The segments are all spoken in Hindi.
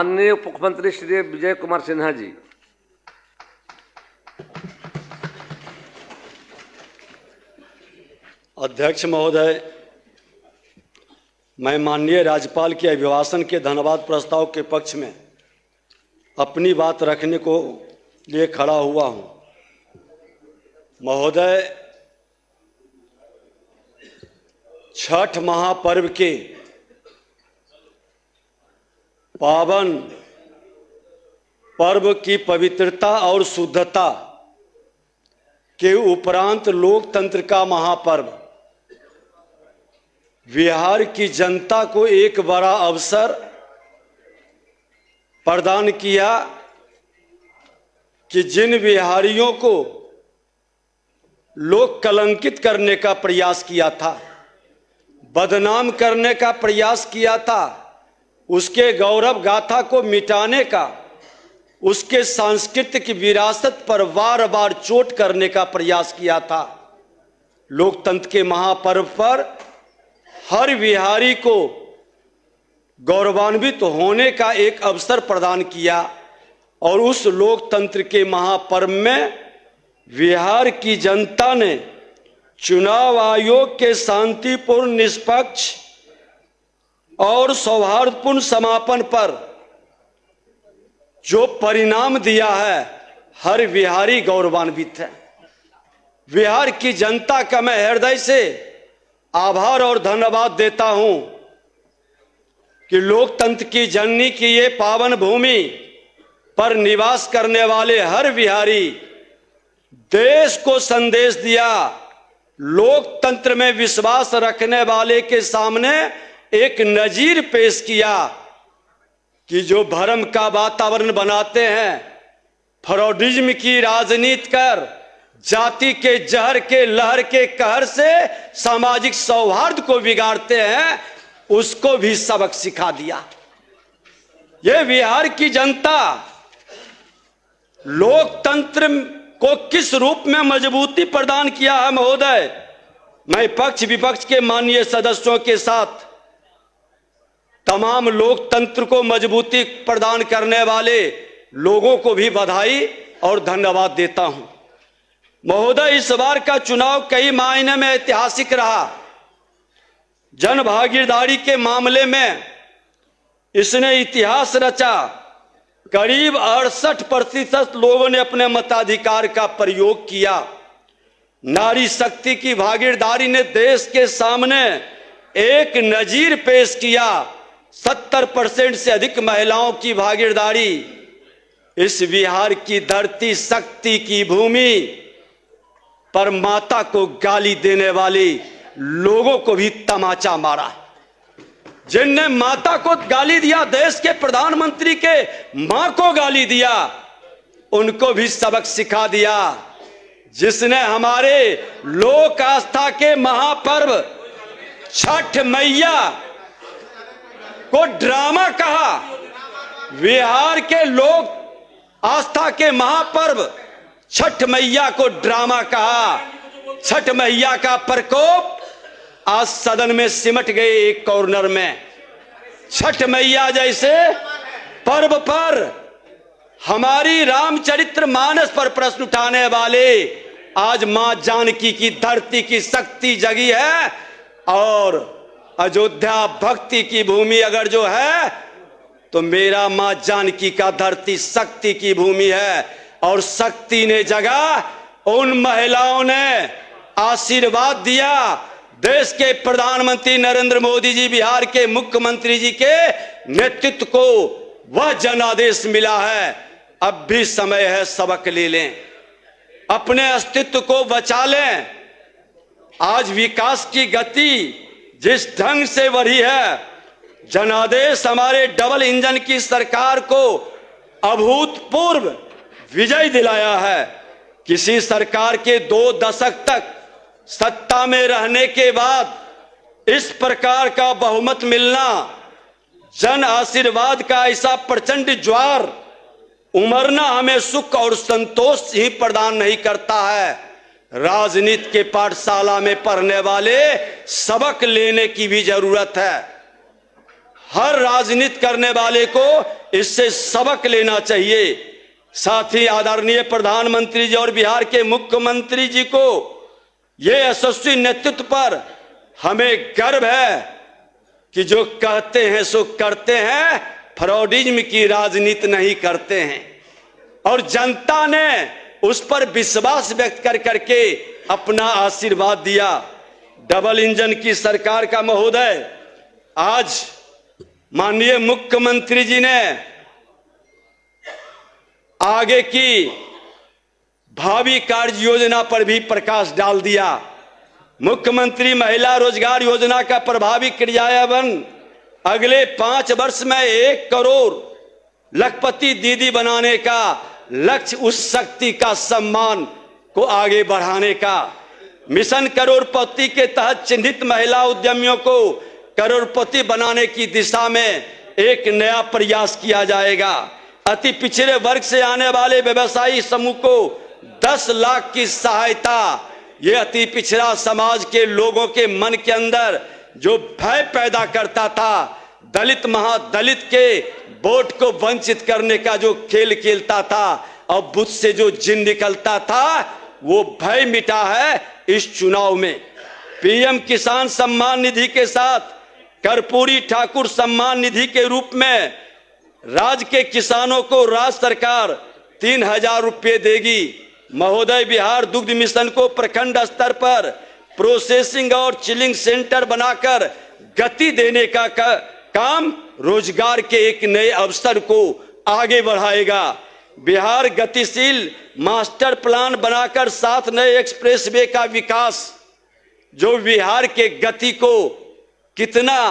माननीय उप मुख्यमंत्री श्री विजय कुमार सिन्हा जी। अध्यक्ष महोदय, मैं माननीय राज्यपाल के अभिभाषण के धन्यवाद प्रस्ताव के पक्ष में अपनी बात रखने को लिए खड़ा हुआ हूं। महोदय, छठ महापर्व के पावन पर्व की पवित्रता और शुद्धता के उपरांत लोकतंत्र का महापर्व बिहार की जनता को एक बड़ा अवसर प्रदान किया कि जिन बिहारियों को लोग कलंकित करने का प्रयास किया था, बदनाम करने का प्रयास किया था, उसके गौरव गाथा को मिटाने का, उसके सांस्कृतिक विरासत पर बार बार चोट करने का प्रयास किया था। लोकतंत्र के महापर्व पर हर बिहारी को गौरवान्वित होने का एक अवसर प्रदान किया और उस लोकतंत्र के महापर्व में बिहार की जनता ने चुनाव आयोग के शांतिपूर्ण, निष्पक्ष और सौहार्दपूर्ण समापन पर जो परिणाम दिया है, हर बिहारी गौरवान्वित है। बिहार की जनता का मैं हृदय से आभार और धन्यवाद देता हूं कि लोकतंत्र की जननी की ये पावन भूमि पर निवास करने वाले हर बिहारी देश को संदेश दिया। लोकतंत्र में विश्वास रखने वाले के सामने एक नजीर पेश किया कि जो भ्रम का वातावरण बनाते हैं, फ्रॉडिज्म की राजनीति कर, जाति के जहर के लहर के कहर से सामाजिक सौहार्द को बिगाड़ते हैं, उसको भी सबक सिखा दिया। ये बिहार की जनता लोकतंत्र को किस रूप में मजबूती प्रदान किया है महोदय, मैं पक्ष विपक्ष के माननीय सदस्यों के साथ तमाम लोकतंत्र को मजबूती प्रदान करने वाले लोगों को भी बधाई और धन्यवाद देता हूं। महोदय, इस बार का चुनाव कई मायने में ऐतिहासिक रहा। जन भागीदारी के मामले में इसने इतिहास रचा। करीब 68% लोगों ने अपने मताधिकार का प्रयोग किया। नारी शक्ति की भागीदारी ने देश के सामने एक नजीर पेश किया। 70% से अधिक महिलाओं की भागीदारी इस बिहार की धरती, शक्ति की भूमि पर माता को गाली देने वाले लोगों को भी तमाचा मारा। जिनने माता को गाली दिया, देश के प्रधानमंत्री के मां को गाली दिया, उनको भी सबक सिखा दिया। जिसने हमारे लोक आस्था के महापर्व छठ मैया को ड्रामा कहा, बिहार के लोक आस्था के महापर्व छठ मैया को ड्रामा कहा। छठ मैया का प्रकोप आज सदन में सिमट गए एक कॉर्नर में। छठ मैया जैसे पर्व पर हमारी रामचरित्र मानस पर प्रश्न उठाने वाले आज मां जानकी की धरती की शक्ति जगी है। और अयोध्या भक्ति की भूमि अगर जो है तो मेरा मां जानकी का धरती शक्ति की भूमि है। और शक्ति ने जगा, उन महिलाओं ने आशीर्वाद दिया। देश के प्रधानमंत्री नरेंद्र मोदी जी, बिहार के मुख्यमंत्री जी के नेतृत्व को वह जनादेश मिला है। अब भी समय है, सबक ले लें, अपने अस्तित्व को बचा लें। आज विकास की गति जिस ढंग से बढ़ी है, जनादेश हमारे डबल इंजन की सरकार को अभूतपूर्व विजय दिलाया है। किसी सरकार के 2 दशक तक सत्ता में रहने के बाद इस प्रकार का बहुमत मिलना, जन आशीर्वाद का ऐसा प्रचंड ज्वार उमरना हमें सुख और संतोष ही प्रदान नहीं करता है। राजनीति के पाठशाला में पढ़ने वाले सबक लेने की भी जरूरत है। हर राजनीति करने वाले को इससे सबक लेना चाहिए। साथ ही आदरणीय प्रधानमंत्री जी और बिहार के मुख्यमंत्री जी को ये यशस्वी नेतृत्व पर हमें गर्व है कि जो कहते हैं सो करते हैं, फ्रॉडिज्म की राजनीति नहीं करते हैं। और जनता ने उस पर विश्वास व्यक्त कर करके अपना आशीर्वाद दिया। डबल इंजन की सरकार का महोदय, आज माननीय मुख्यमंत्री जी ने आगे की भावी कार्य योजना पर भी प्रकाश डाल दिया। मुख्यमंत्री महिला रोजगार योजना का प्रभावी क्रियान्वयन अगले 5 वर्ष में 1 करोड़ लखपति दीदी बनाने का लक्ष्य, उस शक्ति का सम्मान को आगे बढ़ाने का। मिशन करोड़पति के तहत चिन्हित महिला उद्यमियों को करोड़पति बनाने की दिशा में एक नया प्रयास किया जाएगा। अति पिछड़े वर्ग से आने वाले व्यवसायी समूह को 10 लाख की सहायता। ये अति पिछड़ा समाज के लोगों के मन के अंदर जो भय पैदा करता था, दलित महादलित के वोट को वंचित करने का जो खेल खेलता था और बुद्ध से जो जिन निकलता था, वो भय मिटा है इस चुनाव में। पीएम किसान सम्मान निधि के साथ कर्पूरी ठाकुर सम्मान निधि के रूप में राज्य के किसानों को राज्य सरकार 3000 रुपये देगी। महोदय, बिहार दुग्ध मिशन को प्रखंड स्तर पर प्रोसेसिंग और चिलिंग सेंटर बनाकर गति देने का काम रोजगार के एक नए अवसर को आगे बढ़ाएगा। बिहार गतिशील मास्टर प्लान बनाकर 7 नए एक्सप्रेसवे का विकास, जो बिहार के गति को कितना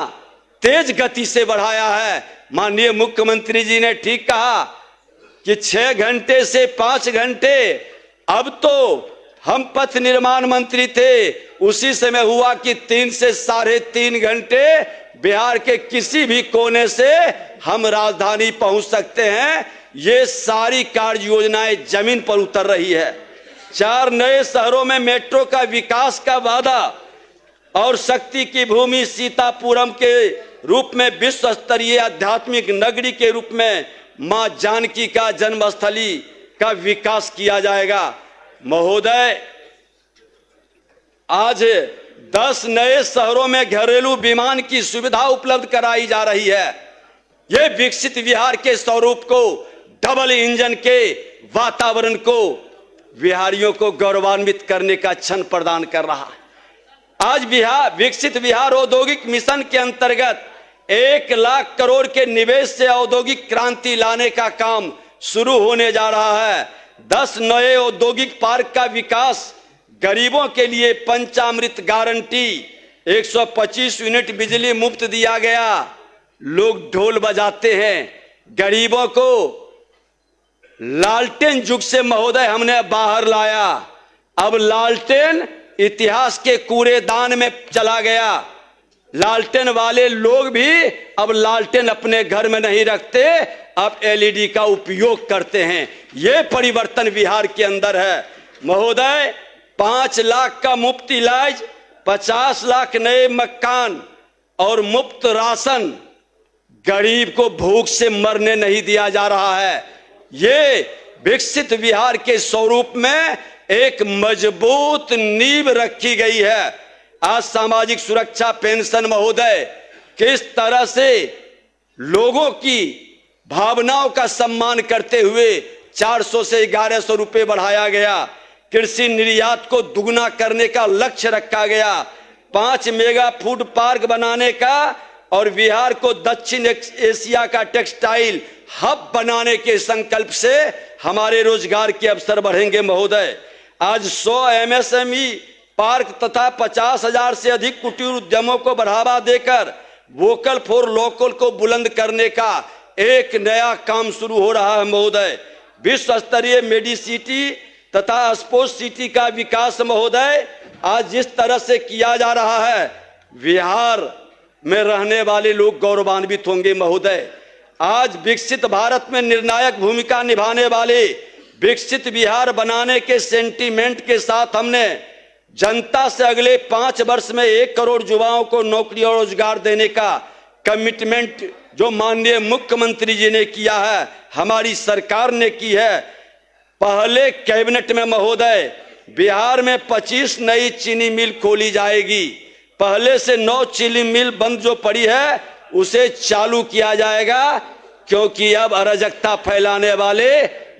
तेज गति से बढ़ाया है। माननीय मुख्यमंत्री जी ने ठीक कहा कि 6 घंटे से 5 घंटे, अब तो हम पथ निर्माण मंत्री थे उसी समय हुआ कि 3 से 3.5 घंटे बिहार के किसी भी कोने से हम राजधानी पहुंच सकते हैं। ये सारी कार्य योजनाएं जमीन पर उतर रही है। 4 नए शहरों में मेट्रो का विकास का वादा और शक्ति की भूमि सीतापुरम के रूप में विश्व स्तरीय आध्यात्मिक नगरी के रूप में मां जानकी का जन्मस्थली का विकास किया जाएगा। महोदय, आज 10 नए शहरों में घरेलू विमान की सुविधा उपलब्ध कराई जा रही है। यह विकसित बिहार के स्वरूप को, डबल इंजन के वातावरण को बिहारियों को गौरवान्वित करने का क्षण प्रदान कर रहा है। आज बिहार विकसित बिहार औद्योगिक मिशन के अंतर्गत 1 लाख करोड़ के निवेश से औद्योगिक क्रांति लाने का काम शुरू होने जा रहा है। 10 नए औद्योगिक पार्क का विकास, गरीबों के लिए पंचामृत गारंटी, 125 यूनिट बिजली मुफ्त दिया गया। लोग ढोल बजाते हैं, गरीबों को लालटेन युग से महोदय हमने बाहर लाया। अब लालटेन इतिहास के कूड़ेदान में चला गया। लालटेन वाले लोग भी अब लालटेन अपने घर में नहीं रखते, अब एलईडी का उपयोग करते हैं। यह परिवर्तन बिहार के अंदर है। महोदय, 5 लाख का मुफ्त इलाज, 50 लाख नए मकान और मुफ्त राशन, गरीब को भूख से मरने नहीं दिया जा रहा है। ये विकसित बिहार के स्वरूप में एक मजबूत नींव रखी गई है। आज सामाजिक सुरक्षा पेंशन महोदय, किस तरह से लोगों की भावनाओं का सम्मान करते हुए 400 से 1100 रुपये बढ़ाया गया। कृषि निर्यात को दुगना करने का लक्ष्य रखा गया। 5 मेगा फूड पार्क बनाने का और बिहार को दक्षिण एशिया का टेक्सटाइल हब बनाने के संकल्प से हमारे रोजगार के अवसर बढ़ेंगे। महोदय, आज 100 एमएसएमई पार्क तथा 50,000 से अधिक कुटीर उद्यमों को बढ़ावा देकर वोकल फॉर लोकल को बुलंद करने का एक नया काम शुरू हो रहा है। महोदय, विश्व स्तरीय मेडिसिटी तथा स्पोर्ट्स सिटी का विकास महोदय आज जिस तरह से किया जा रहा है, बिहार में रहने वाले लोग गौरवान्वित होंगे। महोदय, आज विकसित भारत में निर्णायक भूमिका निभाने वाले विकसित बिहार बनाने के सेंटीमेंट के साथ हमने जनता से अगले 5 वर्ष में 1 करोड़ युवाओं को नौकरी और रोजगार देने का कमिटमेंट जो माननीय मुख्यमंत्री जी ने किया है, हमारी सरकार ने की है। पहले कैबिनेट में महोदय बिहार में 25 नई चीनी मिल खोली जाएगी। पहले से 9 चीनी मिल बंद जो पड़ी है उसे चालू किया जाएगा, क्योंकि अब अराजकता फैलाने वाले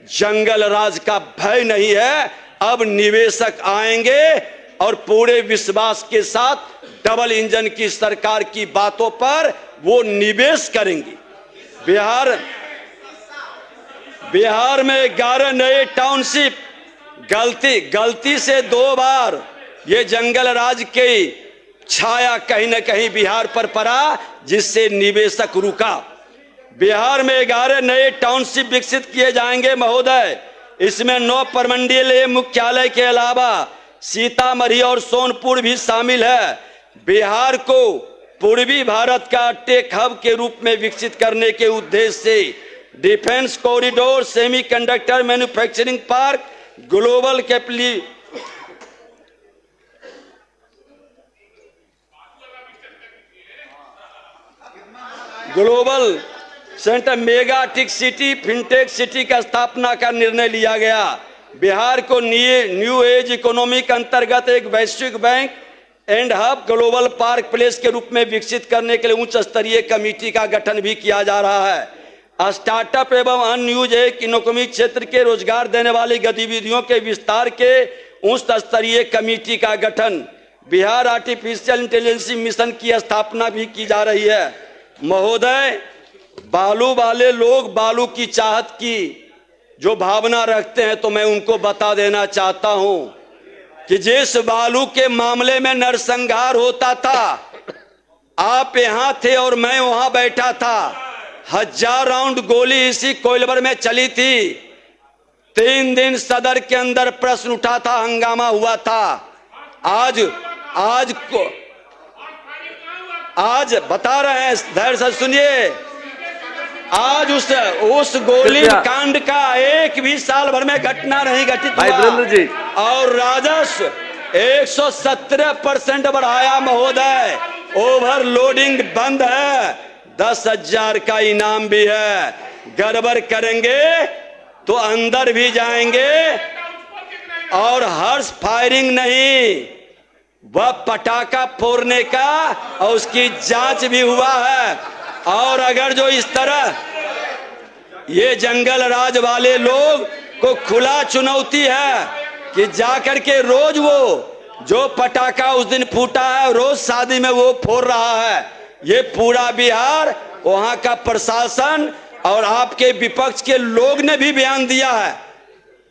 जंगल राज का भय नहीं है। अब निवेशक आएंगे और पूरे विश्वास के साथ डबल इंजन की सरकार की बातों पर वो निवेश करेंगे। बिहार में 11 नए टाउनशिप, गलती से 2 बार ये जंगल राज की छाया कहीं न कहीं बिहार पर पड़ा, जिससे निवेशक रुका। बिहार में 11 नए टाउनशिप विकसित किए जाएंगे महोदय। इसमें 9 प्रमंडलीय मुख्यालय के अलावा सीतामढ़ी और सोनपुर भी शामिल है। बिहार को पूर्वी भारत का टेक हब के रूप में विकसित करने के उद्देश्य से defence corridor, semiconductor manufacturing park, global centre, mega tech city, fintech city का स्थापना का निर्णय लिया गया। बिहार को न्यू एज इकोनॉमी के अंतर्गत एक वैश्विक bank and hub, global park place के रूप में विकसित करने के लिए उच्च स्तरीय कमेटी का गठन भी किया जा रहा है। स्टार्टअप एवं अनयूज इकोनॉमी क्षेत्र के रोजगार देने वाली गतिविधियों के विस्तार के उच्च स्तरीय कमेटी का गठन। बिहार आर्टिफिशियल इंटेलिजेंस मिशन की स्थापना भी की जा रही है। महोदय, बालू वाले लोग बालू की चाहत की जो भावना रखते हैं, तो मैं उनको बता देना चाहता हूं कि जिस बालू के मामले में नरसंहार होता था, आप यहां थे और मैं वहां बैठा था। 1000 राउंड गोली इसी कोइलवर में चली थी। 3 दिन सदर के अंदर प्रश्न उठा था, हंगामा हुआ था। आज बता रहे हैं, धैर्य से सुनिए। आज उस गोली कांड का एक भी साल भर में घटना नहीं घटित हुआ और राजस्व 117% बढ़ाया महोदय। ओवरलोडिंग बंद है, 10,000 का इनाम भी है। गड़बड़ करेंगे तो अंदर भी जाएंगे और हर्ष फायरिंग नहीं, वह पटाखा फोड़ने का और उसकी जांच भी हुआ है। और अगर जो इस तरह ये जंगल राज वाले लोग को खुला चुनौती है कि जाकर के रोज वो जो पटाखा उस दिन फूटा है रोज शादी में वो फोड़ रहा है। ये पूरा बिहार, वहां का प्रशासन और आपके विपक्ष के लोग ने भी बयान दिया है।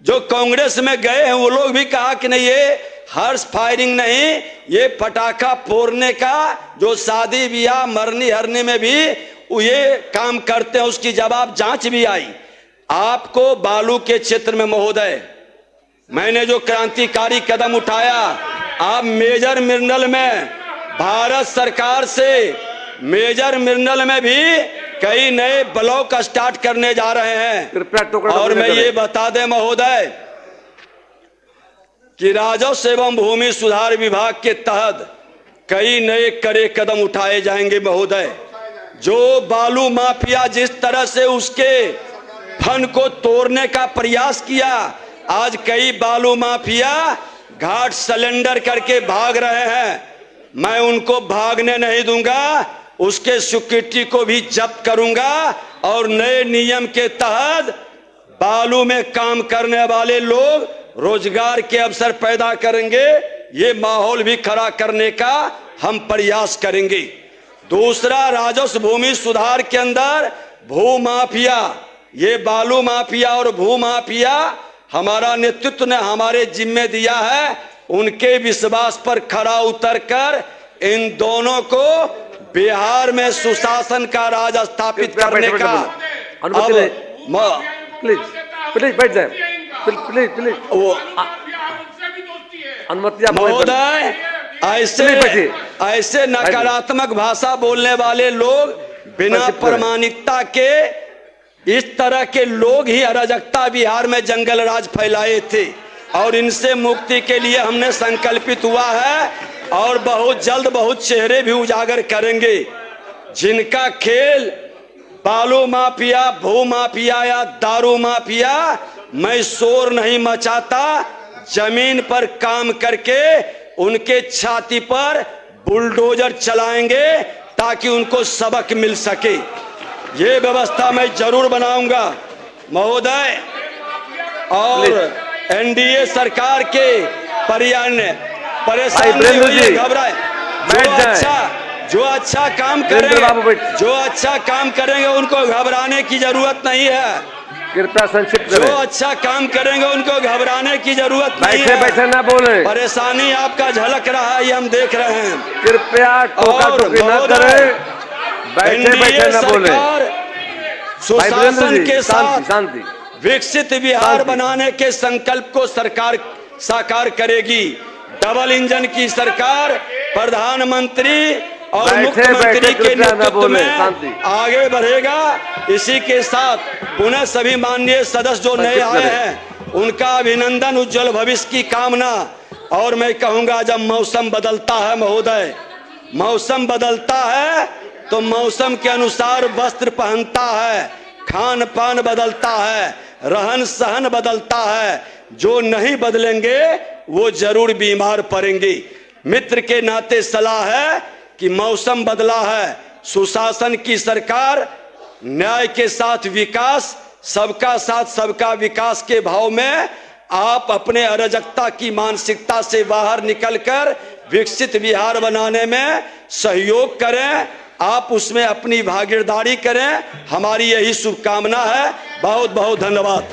जो कांग्रेस में गए हैं वो लोग भी कहा कि नहीं, ये हर्ष फायरिंग नहीं, ये पटाखा फोड़ने का जो शादी ब्याह मरनी हरने में भी ये काम करते हैं, उसकी जवाब जांच भी आई। आपको बालू के क्षेत्र में महोदय मैंने जो क्रांतिकारी कदम उठाया, आप मेजर मिनरल में भारत सरकार से मेजर मिनरल में भी कई नए ब्लॉक स्टार्ट करने जा रहे हैं। और मैं ये बता दें महोदय कि राजस्व एवं भूमि सुधार विभाग के तहत कई नए कड़े कदम उठाए जाएंगे महोदय। जो बालू माफिया जिस तरह से उसके फन को तोड़ने का प्रयास किया, आज कई बालू माफिया घाट सिलेंडर करके भाग रहे हैं। मैं उनको भागने नहीं दूंगा, उसके सिक्योरिटी को भी जब्त करूंगा और नए नियम के तहत बालू में काम करने वाले लोग रोजगार के अवसर पैदा करेंगे। ये माहौल भी खड़ा करने का हम प्रयास करेंगे। दूसरा, राजस्व भूमि सुधार के अंदर भू माफिया, ये बालू माफिया और भू माफिया हमारा नेतृत्व ने हमारे जिम्मे दिया है। उनके विश्वास पर खरा उतरकर इन दोनों को बिहार में सुशासन का राज स्थापित करने का प्लीज बैठ जाए, प्लीज अनुमति महोदय। ऐसे नकारात्मक भाषा बोलने वाले लोग, बिना प्रमाणिकता के इस तरह के लोग ही अराजकता बिहार में जंगल राज फैलाए थे और इनसे मुक्ति के लिए हमने संकल्पित हुआ है और बहुत जल्द बहुत चेहरे भी उजागर करेंगे। जिनका खेल बालू माफिया, भू माफिया या दारू माफिया, मैं शोर नहीं मचाता, जमीन पर काम करके उनके छाती पर बुलडोजर चलाएंगे ताकि उनको सबक मिल सके। ये व्यवस्था मैं जरूर बनाऊंगा महोदय। और एनडीए सरकार के परेशान नहीं होइए, घबराए। जो अच्छा काम करेंगे उनको घबराने की जरूरत नहीं है। कृपया संक्षिप्त जो करें। अच्छा काम करेंगे उनको घबराने की जरूरत नहीं है। बैठे ना बोले। परेशानी आपका झलक रहा है, ये हम देख रहे हैं। कृपया टोका-टोकी न करें। बैठे ना बोले। सुशासन के साथ शांति। विकसित बिहार बनाने के संकल्प को सरकार साकार करेगी। डबल इंजन की सरकार प्रधानमंत्री और मुख्यमंत्री के नेतृत्व में आगे बढ़ेगा। इसी के साथ पुनः सभी माननीय सदस्य जो नए आए हैं उनका अभिनंदन, उज्जवल भविष्य की कामना। और मैं कहूंगा, जब मौसम बदलता है महोदय, मौसम बदलता है तो मौसम के अनुसार वस्त्र पहनता है, खान पान बदलता है, रहन सहन बदलता है। जो नहीं बदलेंगे वो जरूर बीमार पड़ेंगे। मित्र के नाते सलाह है कि मौसम बदला है, सुशासन की सरकार, न्याय के साथ विकास, सबका साथ सबका विकास के भाव में आप अपने अराजकता की मानसिकता से बाहर निकलकर विकसित बिहार बनाने में सहयोग करें। आप उसमें अपनी भागीदारी करें। हमारी यही शुभकामना है। बहुत बहुत धन्यवाद।